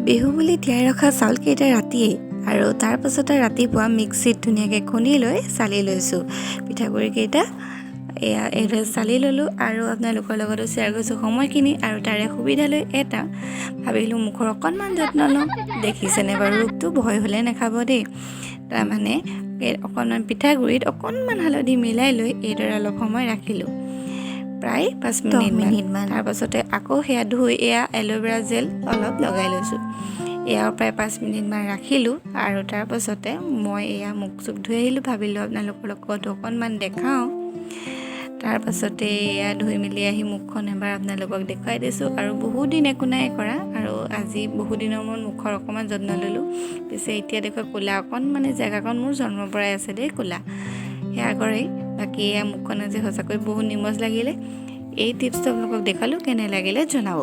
বিহু বুলি তিয়াই ৰখা চাউলকেইটা ৰাতিয়ে আৰু তাৰ পাছতে ৰাতিপুৱা মিক্সিত ধুনীয়াকৈ খুন্দি লৈ চালি লৈছোঁ পিঠাগুড়িকেইটা। এইদৰে চালি ল'লোঁ আৰু আপোনালোকৰ লগতো শ্বেয়াৰ কৰিছোঁ সময়খিনি। আৰু তাৰে সুবিধা লৈ এটা ভাবিলোঁ মুখৰ অকণমান যত্ন লওঁ। দেখিছেনে বাৰু ৰূপটো? ভয় হ'লে নাখাব দেই। তাৰমানে অকণমান পিঠাগুড়িত অকণমান হালধি মিলাই লৈ এইদৰে অলপ সময় ৰাখিলোঁ, প্ৰায় 5 মিনিটমান। তাৰপাছতে আকৌ সেয়া ধুই এয়া এল'ভেৰা জেল অলপ লগাই লৈছোঁ। এয়াও প্ৰায় 5 মিনিটমান ৰাখিলোঁ আৰু তাৰপাছতে মই এয়া মুখ চুখ ধুই আহিলোঁ। ভাবিলোঁ আপোনালোকৰ লগত অকণমান দেখাওঁ। তাৰপাছতে এয়া ধুই মেলি আহি মুখখন এবাৰ আপোনালোকক দেখুৱাই দিছোঁ। আৰু বহুত দিন একো নাই কৰা আৰু আজি বহুত দিনৰ মূৰত মুখৰ অকণমান যত্ন ল'লোঁ। পিছে এতিয়া দেখুৱা ক'লা অকণমানে জেগাকণ মোৰ জন্মৰ পৰাই আছে দেই ক'লা, সেয়া কৰেই। বাকী এয়া মুখখন আজি সঁচাকৈ বহুত নিমজ লাগিলে। এই টিপছটো আপোনালোকক দেখালোঁ, কেনে লাগিলে জনাব।